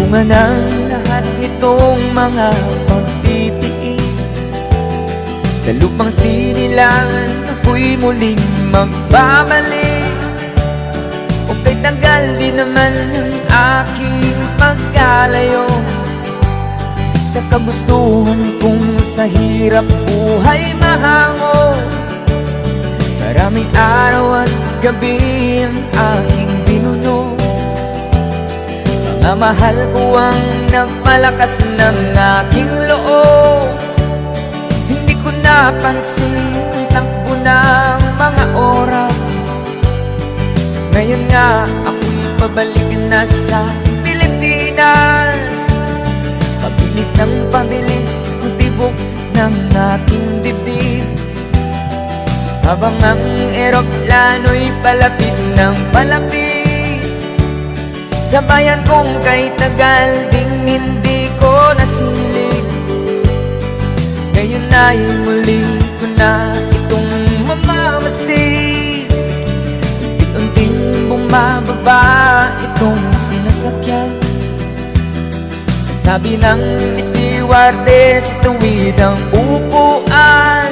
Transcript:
bunga ng lahat nitong mga pagtitiis. Sa lupang sinilangan ako'y muling magbabalik. O kay tagal di naman ang aking pagkalayo sa kagustuhan kong sa hirap buhay mahango. Maraming araw at gabi ang aking binuno. Mga mahal ko ang nagpalakas ng aking loob. Hindi ko napansin ang takbo ng mga oras. Ngayon nga ako'y pabalik na sa Pilipinas. Pabilis ng pabilis ang tibok ng aking dibdib, habang ang eroplano'y palapit ng palapit sa bayan kong kay tagal ding hindi ko nasilip. Ngayon ay muli ko na itong mamamasid. Unti-unting bumababa itong sinasakyan. Sabi ng stewardess, tuwid ang upuan.